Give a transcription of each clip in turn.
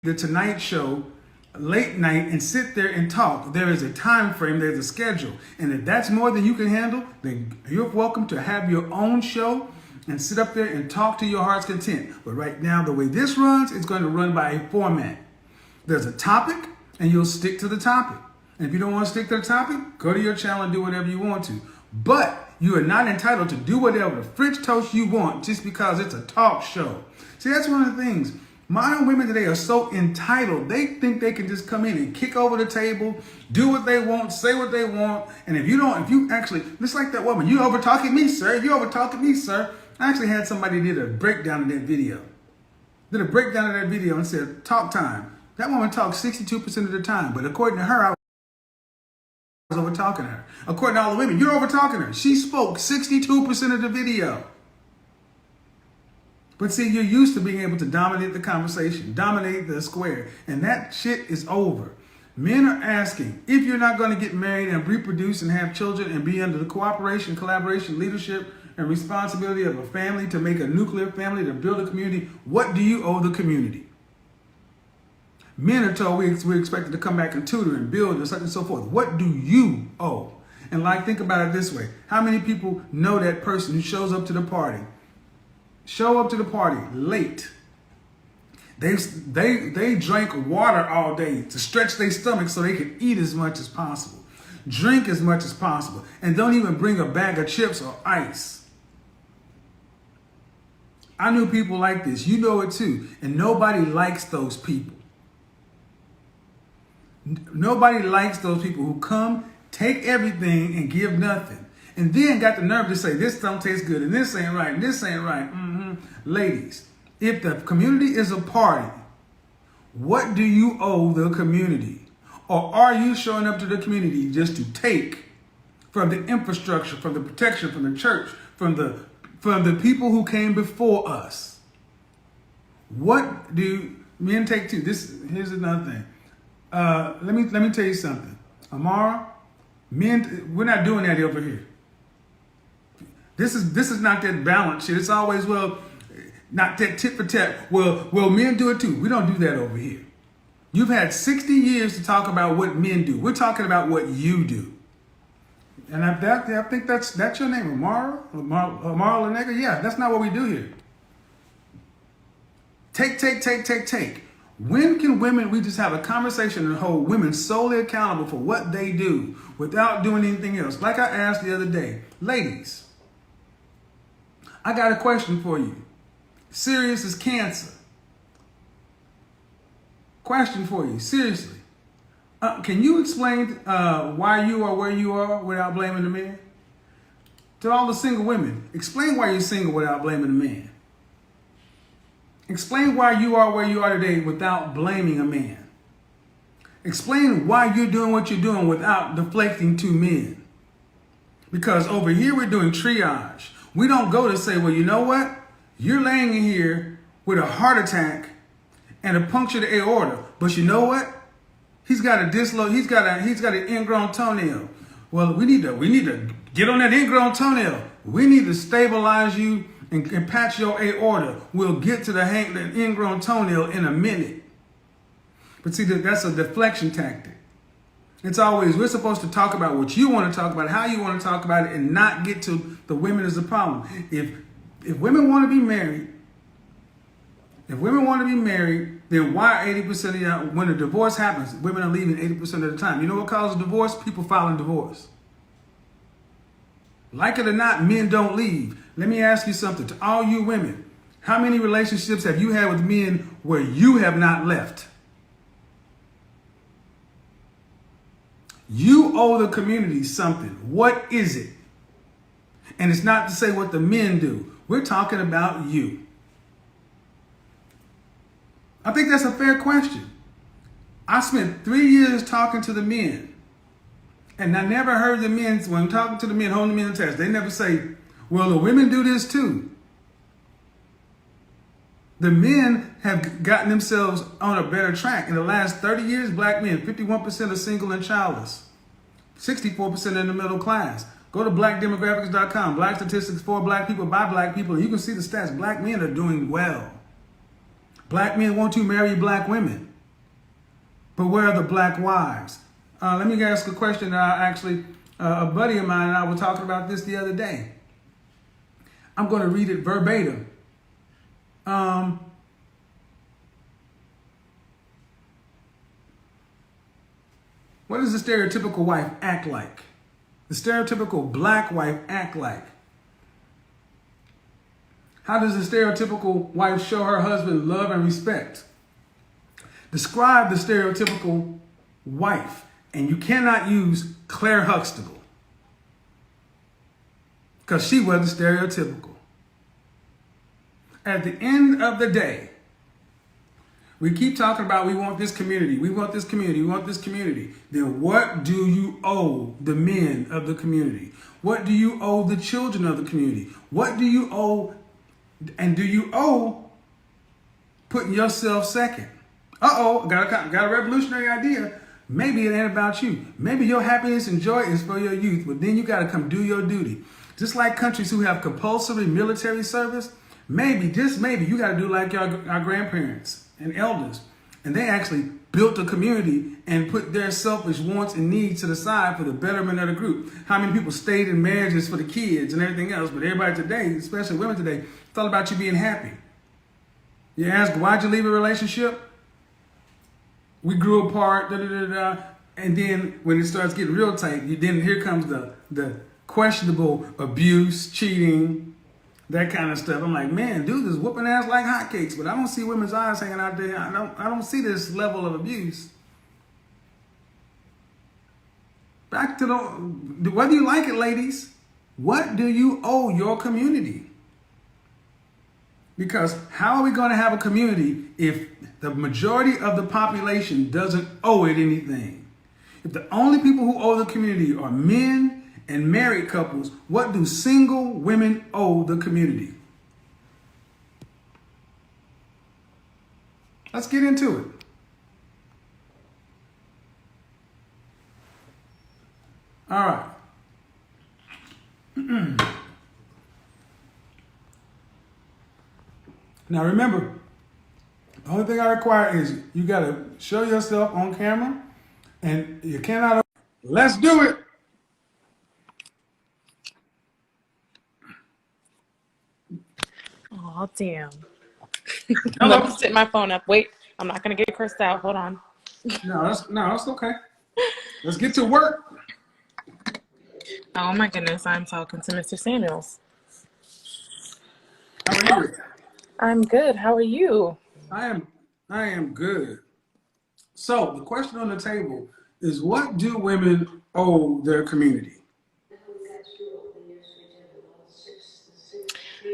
the Tonight Show late night and sit there and talk. There is a time frame, there's a schedule. And if that's more than you can handle, then you're welcome to have your own show and sit up there and talk to your heart's content. But right now, the way this runs, it's going to run by a format. There's a topic and you'll stick to the topic. And if you don't want to stick to the topic, go to your channel and do whatever you want to. But you are not entitled to do whatever the French toast you want just because it's a talk show. See, that's one of the things. Modern women today are so entitled. They think they can just come in and kick over the table, do what they want, say what they want. And if you actually, just like that woman, you over talking me, sir. You over talking me, sir. I actually had somebody did a breakdown of that video. Did a breakdown of that video and said, talk time. That woman talked 62% of the time. But according to her, I was over talking her. According to all the women, you're over talking her. She spoke 62% of the video. But see, you're used to being able to dominate the conversation, dominate the square, and that shit is over. Men are asking, if you're not going to get married and reproduce and have children and be under the cooperation, collaboration, leadership, and responsibility of a family to make a nuclear family, to build a community, what do you owe the community? Men are told we're expected to come back and tutor and build and such and so forth. What do you owe? And think about it this way. How many people know that person who shows up to the party? Show up to the party late. They drank water all day to stretch their stomach so they can eat as much as possible, drink as much as possible, and don't even bring a bag of chips or ice. I knew people like this. You know it too. And nobody likes those people. Nobody likes those people who come, take everything, and give nothing. And then got the nerve to say, this don't taste good, and this ain't right, and this ain't right. Ladies, if the community is a party, what do you owe the community? Or are you showing up to the community just to take from the infrastructure, from the protection, from the church, from the people who came before us? What do men take to? Here's another thing. Let me tell you something. Amara, men, we're not doing that over here. This is not that balance shit. It's always, well, not that tit for tat. Well, men do it too. We don't do that over here. You've had 60 years to talk about what men do. We're talking about what you do. And I think that's your name, Amara Lanega. Yeah, that's not what we do here. Take. When can we just have a conversation and hold women solely accountable for what they do without doing anything else? Like I asked the other day, ladies, I got a question for you. Serious as cancer. Question for you, seriously. Can you explain why you are where you are without blaming the man? To all the single women, explain why you're single without blaming the man. Explain why you are where you are today without blaming a man. Explain why you're doing what you're doing without deflecting to men. Because over here we're doing triage. We don't go to say, well, you know what? You're laying in here with a heart attack and a punctured aorta. But you know what? He's got an ingrown toenail. Well, we need to get on that ingrown toenail. We need to stabilize you and patch your aorta. We'll get to the ingrown toenail in a minute. But see, that's a deflection tactic. It's always, we're supposed to talk about what you want to talk about, how you want to talk about it, and not get to the women as a problem. If women want to be married, then why 80% of y'all, when a divorce happens, women are leaving 80% of the time. You know what causes divorce? People filing divorce. Like it or not, men don't leave. Let me ask you something. To all you women, how many relationships have you had with men where you have not left? You owe the community something. What is it? And it's not to say what the men do. We're talking about you. I think that's a fair question. I spent 3 years talking to the men. And I never heard the men, when I'm talking to the men, holding the men test, they never say, well, the women do this too. The men have gotten themselves on a better track. In the last 30 years, black men, 51% are single and childless. 64% in the middle class. Go to blackdemographics.com, black statistics for black people, by black people, and you can see the stats. Black men are doing well. Black men want to marry black women. But where are the black wives? Let me ask a question that a buddy of mine and I were talking about this the other day. I'm going to read it verbatim. What does the stereotypical wife act like? The stereotypical black wife act like? How does the stereotypical wife show her husband love and respect? Describe the stereotypical wife. And you cannot use Claire Huxtable, because she wasn't stereotypical. At the end of the day, we keep talking about we want this community, we want this community, we want this community. Then what do you owe the men of the community? What do you owe the children of the community? What do you owe, and do you owe putting yourself second? Got a revolutionary idea. Maybe it ain't about you. Maybe your happiness and joy is for your youth, but then you got to come do your duty. Just like countries who have compulsory military service, maybe, just maybe, you got to do like our grandparents and elders. And they actually built a community and put their selfish wants and needs to the side for the betterment of the group. How many people stayed in marriages for the kids and everything else, but everybody today, especially women today, it's all about you being happy. You ask, why'd you leave a relationship? We grew apart, and then when it starts getting real tight, then here comes the questionable abuse, cheating, that kind of stuff. I'm like, man, dude is whooping ass like hotcakes, but I don't see women's eyes hanging out there. I don't see this level of abuse. Back to whether you like it, ladies, what do you owe your community? Because how are we going to have a community if the majority of the population doesn't owe it anything? If the only people who owe the community are men and married couples, what do single women owe the community? Let's get into it. All right. Now remember, the only thing I require is you got to show yourself on camera, and you cannot. Let's do it. Oh, damn. Let me sit my phone up. Wait, I'm not going to get cursed out. Hold on. No, that's okay. Let's get to work. Oh, my goodness. I'm talking to Mr. Samuels. How are you? I'm good. How are you? I am good. So the question on the table is, what do women owe their community?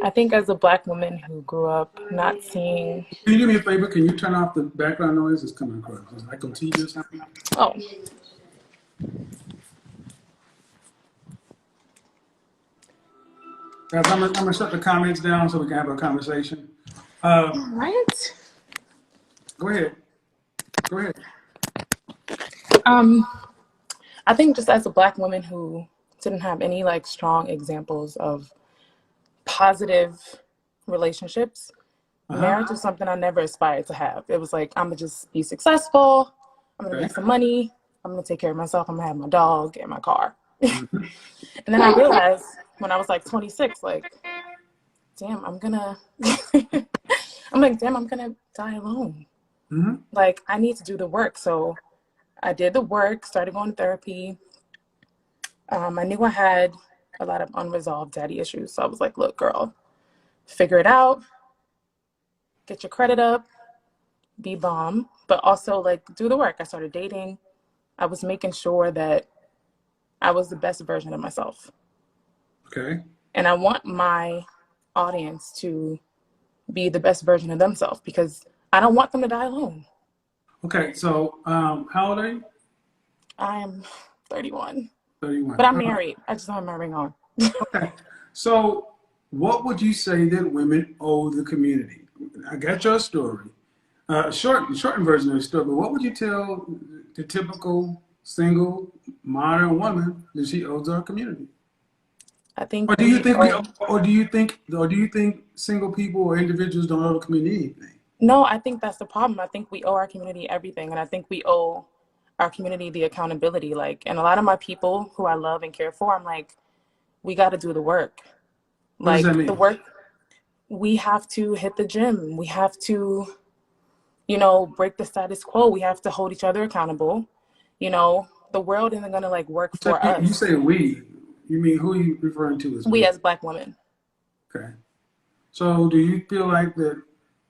I think as a Black woman who grew up not seeing... Can you do me a favor? Can you turn off the background noise that's coming across? Is it like on TV or something? Oh. Guys, I'm gonna shut the comments down so we can have a conversation. All right. Go ahead. I think just as a Black woman who didn't have any like strong examples of positive relationships, marriage is something I never aspired to have. It was like, I'm gonna just be successful, I'm gonna make some money, I'm gonna take care of myself, I'm gonna have my dog and my car. And then I realized when I was like 26, like, damn, I'm gonna die alone. Like, I need to do the work. So I did the work, started going to therapy. I knew I had a lot of unresolved daddy issues. So I was like, look, girl, figure it out, get your credit up, be bomb, but also like do the work. I started dating. I was making sure that I was the best version of myself. Okay. And I want my audience to be the best version of themselves because I don't want them to die alone. Okay, so how old are you? I am 31. 31. But I'm married. I just don't have my ring on. Okay. So what would you say that women owe the community? I got your story. Shortened version of the story, but what would you tell the typical single modern woman that she owes our community? I think. Or do you think single people or individuals don't owe the community anything? No, I think that's the problem. I think we owe our community everything, and I think we owe our community the accountability. Like, and a lot of my people who I love and care for, I'm like, we got to do the work. What does that Like, the mean? work, we have to hit the gym. We have to, break the status quo. We have to hold each other accountable. The world isn't going to like work So for you us. say we. You mean who are you referring to as We we? as Black women. Okay. So do you feel like that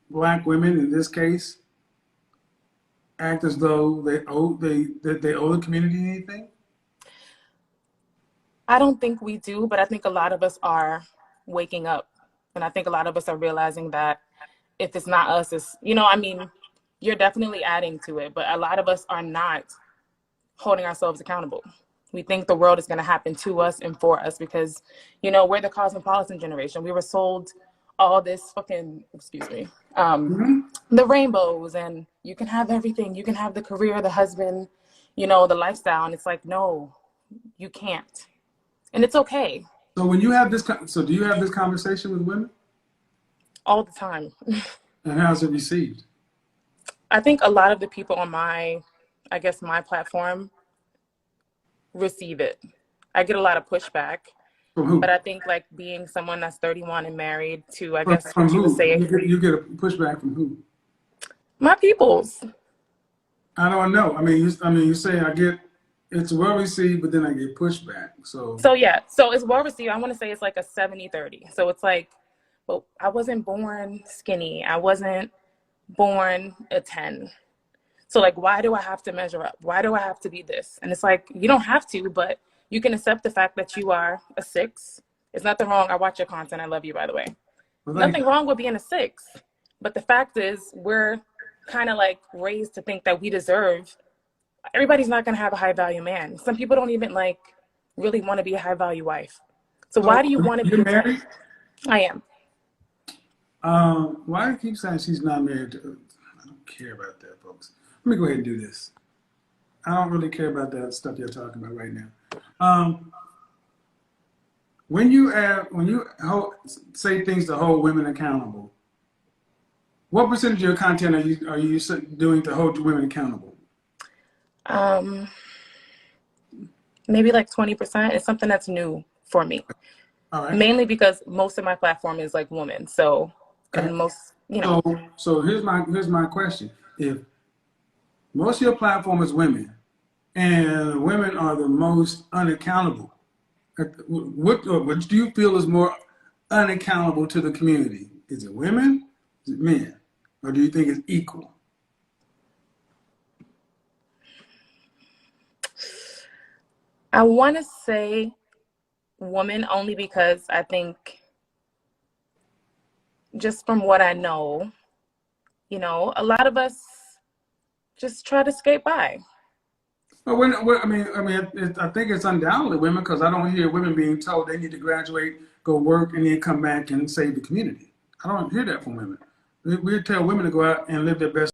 black women in this case act as though they owe the community anything? I don't think we do, but I think a lot of us are waking up. And I think a lot of us are realizing that if it's not us, I mean, you're definitely adding to it, but a lot of us are not holding ourselves accountable. We think the world is going to happen to us and for us because, we're the cosmopolitan generation. We were sold all this fucking, excuse me, Mm-hmm. the rainbows, and you can have everything. You can have the career, the husband, the lifestyle. And it's like, no, you can't. And it's okay. So when you have this, so do you have this conversation with women, All the time. and how's it received? I think a lot of the people on my platform receive it. I get a lot of pushback, From but who? I think like being someone that's 31 and married to, I From, guess from what you would who? say, You get a pushback from who? my peoples. I don't know. You say I get it's well received, but then I get pushback. So So yeah, so it's well received. I want to say it's like a 70-30. So it's like, well, I wasn't born skinny. I wasn't born a 10. So like, why do I have to measure up? Why do I have to be this? And it's like, you don't have to, but you can accept the fact that you are a 6. It's nothing wrong. I watch your content. I love you, by the way. well, thank Nothing wrong with being a 6. But the fact is, we're kind of like raised to think that we deserve. Everybody's not going to have a high value man. Some people don't even like really want to be a high value wife. So so why do you want to be you're a 10? married. I am. Why do you keep saying she's not married? I don't care about that, folks. Let me go ahead and do this. I don't really care about that stuff you're talking about right now. Um, when you say things to hold women accountable, what percentage of your content are you doing to hold women accountable? Um, Maybe like 20%. It's something that's new for me. All right. Mainly because most of my platform is like women. So, Okay. and most, So here's my question. If most of your platform is women, and women are the most unaccountable, what do you feel is more unaccountable to the community? Is it women? Is it men? Or do you think it's equal? I want to say woman only because I think just from what I know, a lot of us just try to skate by. Well, I think it's undoubtedly women because I don't hear women being told they need to graduate, go work, and then come back and save the community. I don't hear that from women. We tell women to go out and live their best